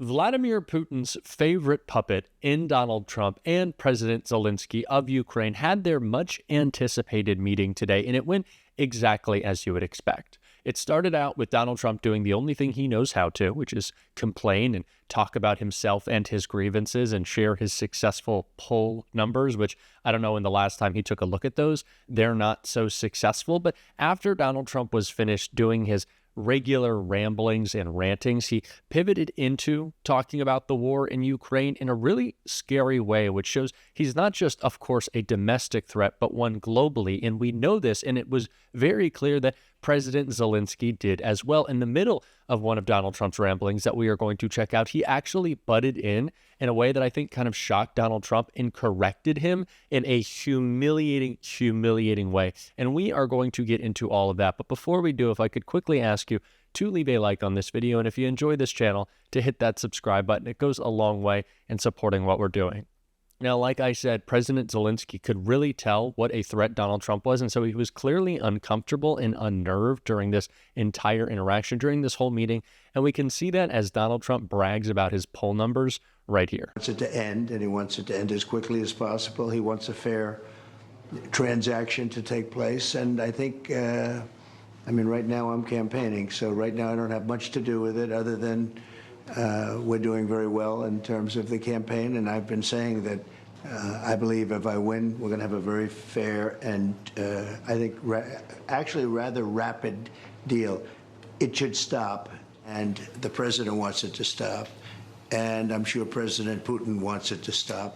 Vladimir Putin's favorite puppet in Donald Trump and President Zelensky of Ukraine had their much anticipated meeting today, and it went exactly as you would expect. It started out with Donald Trump doing the only thing he knows how to, which is complain and talk about himself and his grievances and share his successful poll numbers, which I don't know when the last time he took a look at those. They're not so successful. But after Donald Trump was finished doing his regular ramblings and rantings, he pivoted into talking about the war in Ukraine in a really scary way, which shows he's not just, of course, a domestic threat, but one globally. And we know this, and it was very clear that President Zelensky did as well. In the middle of one of Donald Trump's ramblings that we are going to check out, he actually butted in a way that I think kind of shocked Donald Trump and corrected him in a humiliating way. And we are going to get into all of that. But before we do, if I could quickly ask you to leave a like on this video, and if you enjoy this channel, to hit that subscribe button. It goes a long way in supporting what we're doing. Now, like I said, President Zelensky could really tell what a threat Donald Trump was, and so he was clearly uncomfortable and unnerved during this entire interaction, during this whole meeting, and we can see that as Donald Trump brags about his poll numbers right here. He wants it to end, and he wants it to end as quickly as possible. He wants a fair transaction to take place, and I think, right now I'm campaigning, so right now I don't have much to do with it other than we're doing very well in terms of the campaign, and I've been saying that I believe if I win, we're going to have a very fair and I think actually rather rapid deal. It should stop, and the president wants it to stop, and I'm sure President Putin wants it to stop,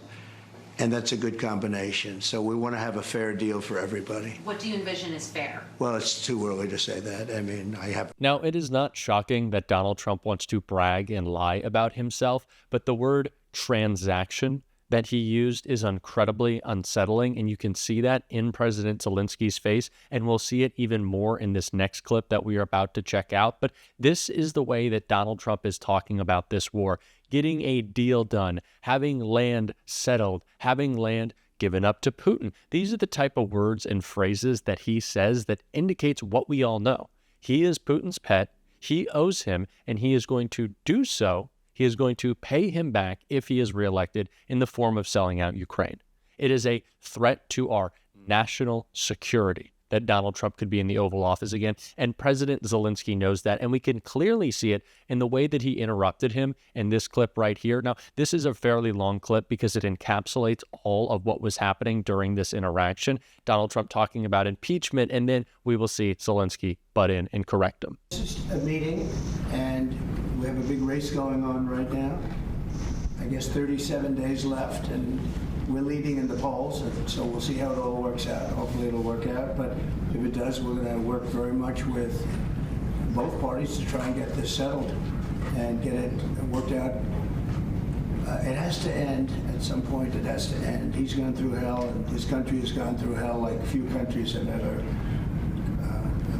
and that's a good combination. So we want to have a fair deal for everybody. What do you envision as fair? Well, it's too early to say that. Now, it is not shocking that Donald Trump wants to brag and lie about himself, but the word transaction that he used is incredibly unsettling, and you can see that in President Zelensky's face, and we'll see it even more in this next clip that we are about to check out. But this is the way that Donald Trump is talking about this war: getting a deal done, having land settled, having land given up to Putin. These are the type of words and phrases that he says that indicates what we all know. He is Putin's pet, he owes him, and he is going to do so. He is going to pay him back if he is reelected in the form of selling out Ukraine. It is a threat to our national security that Donald Trump could be in the Oval Office again, and President Zelensky knows that, and we can clearly see it in the way that he interrupted him in this clip right here. Now, this is a fairly long clip because it encapsulates all of what was happening during this interaction. Donald Trump talking about impeachment, and then we will see Zelensky butt in and correct him. This is a meeting, and we have a big race going on right now. I guess 37 days left, and we're leading in the polls, and so we'll see how it all works out. Hopefully it'll work out, but if it does, we're going to work very much with both parties to try and get this settled and get it worked out. It has to end at some point. It has to end. He's gone through hell, and his country has gone through hell like few countries have ever,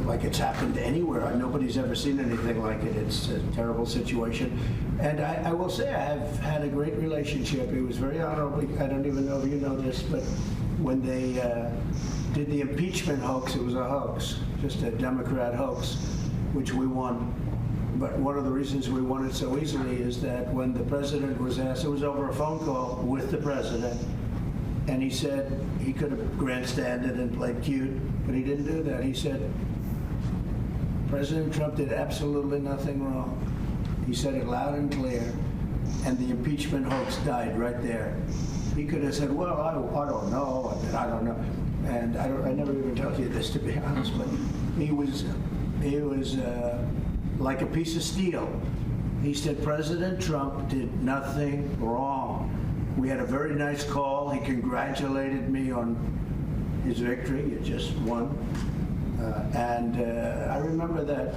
like it's happened anywhere. Nobody's ever seen anything like it. It's a terrible situation. And I will say I have had a great relationship. It was very honorable. I don't even know if you know this, but when they did the impeachment hoax, it was a hoax, just a Democrat hoax, which we won. But one of the reasons we won it so easily is that when the president was asked, it was over a phone call with the president, and he said he could have grandstanded and played cute, but he didn't do that. He said, President Trump did absolutely nothing wrong. He said it loud and clear, and the impeachment hoax died right there. He could have said, well, I don't know, I don't know. And I never even told you this, to be honest, but he was like a piece of steel. He said President Trump did nothing wrong. We had a very nice call. He congratulated me on his victory. It just won. I remember that.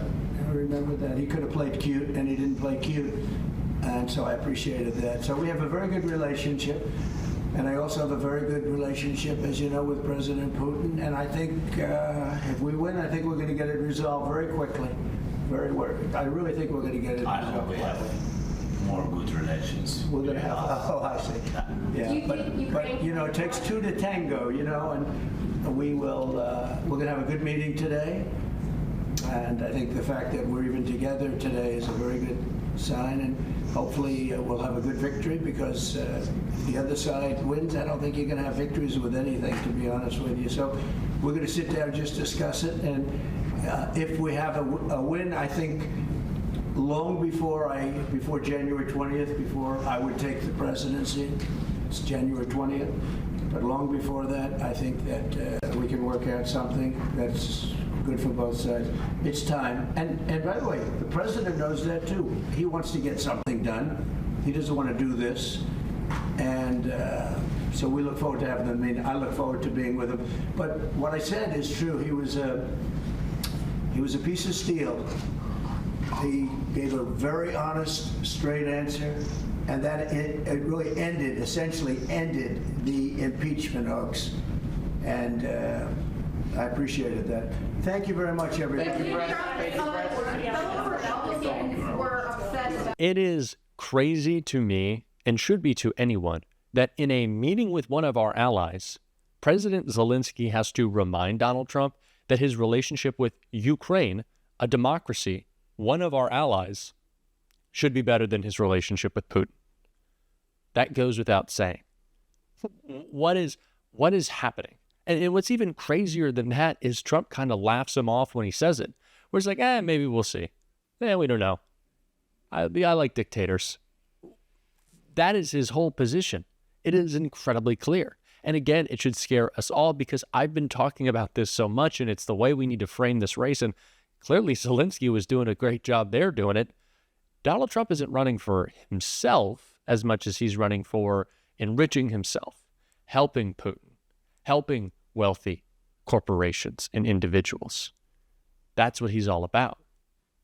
He could have played cute, and he didn't play cute. And so I appreciated that. So we have a very good relationship. And I also have a very good relationship, as you know, with President Putin. And I think if we win, I think we're going to get it resolved very quickly. I really think we're going to get it resolved. I hope we have more good relations. We're going to have, I see. Yeah, but it takes two to tango, and we're going to have a good meeting today. And I think the fact that we're even together today is a very good sign. And hopefully we'll have a good victory, because if the other side wins, I don't think you're going to have victories with anything, to be honest with you. So we're going to sit down, just discuss it, and if we have a win, I think long before January 20th, before I would take the presidency. It's January 20th. But long before that, I think that we can work out something that's good for both sides. It's time. And by the way, the president knows that too. He wants to get something done. He doesn't want to do this. And so we look forward to having them. I mean, I look forward to being with him. But what I said is true. He was a piece of steel. He gave a very honest, straight answer. And that it really essentially ended the impeachment hoax. And I appreciated that. Thank you very much, everybody. Thank you, It is crazy to me, and should be to anyone, that in a meeting with one of our allies, President Zelensky has to remind Donald Trump that his relationship with Ukraine, a democracy, one of our allies, should be better than his relationship with Putin. That goes without saying. What is happening? And what's even crazier than that is Trump kind of laughs him off when he says it. Where it's like, maybe we'll see. We don't know. I like dictators. That is his whole position. It is incredibly clear. And again, it should scare us all, because I've been talking about this so much, and it's the way we need to frame this race. And clearly Zelensky was doing a great job there doing it. Donald Trump isn't running for himself as much as he's running for enriching himself, helping Putin, helping wealthy corporations and individuals. That's what he's all about.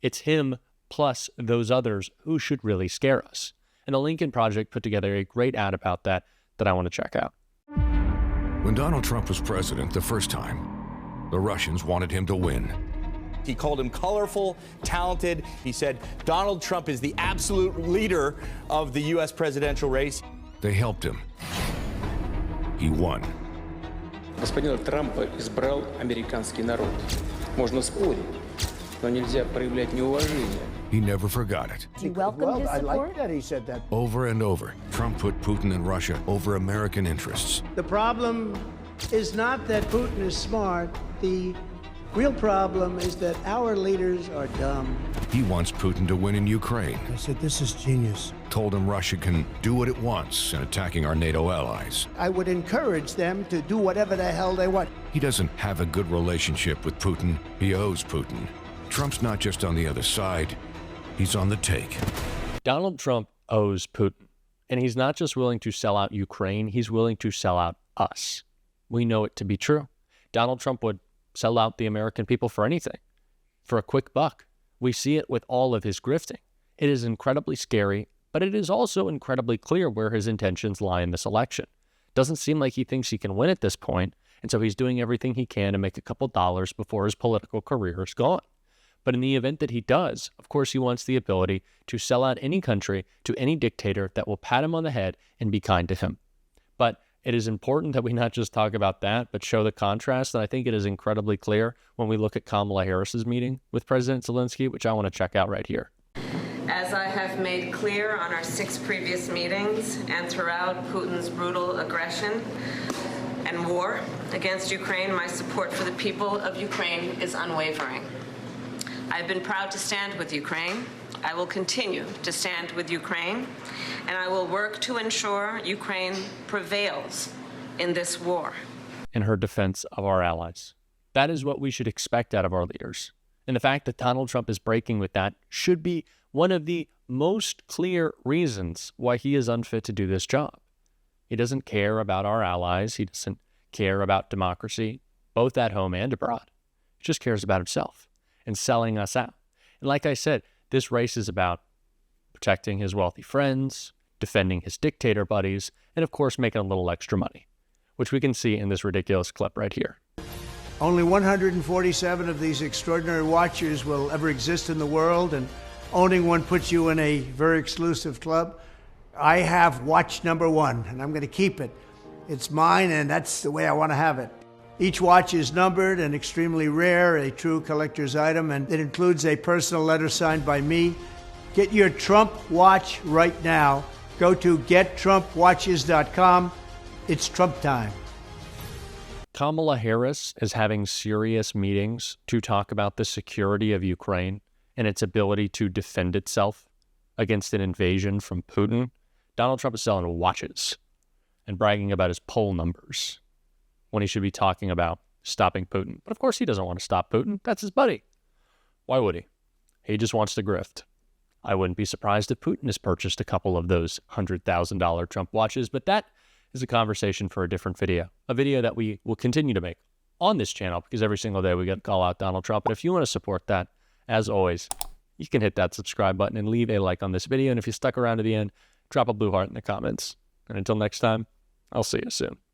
It's him plus those others who should really scare us. And the Lincoln Project put together a great ad about that I want to check out. When Donald Trump was president the first time, the Russians wanted him to win. He called him colorful, talented. He said Donald Trump is the absolute leader of the U.S. presidential race. They helped him. He won. Господина Трампа избрал американский народ. Можно спорить, но нельзя проявлять неуважение. He never forgot it. Do you welcome his I support? like that he said that. Over and over, Trump put Putin and Russia over American interests. The problem is not that Putin is smart. The real problem is that our leaders are dumb. He wants Putin to win in Ukraine. I said, this is genius. Told him Russia can do what it wants in attacking our NATO allies. I would encourage them to do whatever the hell they want. He doesn't have a good relationship with Putin. He owes Putin. Trump's not just on the other side, he's on the take. Donald Trump owes Putin. And he's not just willing to sell out Ukraine, he's willing to sell out us. We know it to be true. Donald Trump would sell out the American people for anything, for a quick buck. We see it with all of his grifting. It is incredibly scary, but it is also incredibly clear where his intentions lie in this election. Doesn't seem like he thinks he can win at this point, and so he's doing everything he can to make a couple dollars before his political career is gone. But in the event that he does, of course he wants the ability to sell out any country to any dictator that will pat him on the head and be kind to him. But it is important that we not just talk about that, but show the contrast. And I think it is incredibly clear when we look at Kamala Harris's meeting with President Zelensky, which I want to check out right here. As I have made clear on our 6 previous meetings and throughout Putin's brutal aggression and war against Ukraine, my support for the people of Ukraine is unwavering. I've been proud to stand with Ukraine. I will continue to stand with Ukraine, and I will work to ensure Ukraine prevails in this war. In her defense of our allies. That is what we should expect out of our leaders. And the fact that Donald Trump is breaking with that should be one of the most clear reasons why he is unfit to do this job. He doesn't care about our allies. He doesn't care about democracy, both at home and abroad. He just cares about himself and selling us out. And like I said, this race is about protecting his wealthy friends, defending his dictator buddies, and of course making a little extra money, which we can see in this ridiculous clip right here. Only 147 of these extraordinary watchers will ever exist in the world, and owning one puts you in a very exclusive club. I have watch number 1, and I'm going to keep it. It's mine, and that's the way I want to have it. Each watch is numbered and extremely rare, a true collector's item, and it includes a personal letter signed by me Get your Trump watch right now. Go to gettrumpwatches.com. It's Trump time. Kamala Harris is having serious meetings to talk about the security of Ukraine and its ability to defend itself against an invasion from Putin. Donald Trump is selling watches and bragging about his poll numbers when he should be talking about stopping Putin. But of course he doesn't want to stop Putin. That's his buddy. Why would he? He just wants to grift. I wouldn't be surprised if Putin has purchased a couple of those $100,000 Trump watches, but that is a conversation for a different video, a video that we will continue to make on this channel because every single day we get to call out Donald Trump. And if you want to support that, as always, you can hit that subscribe button and leave a like on this video. And if you stuck around to the end, drop a blue heart in the comments. And until next time, I'll see you soon.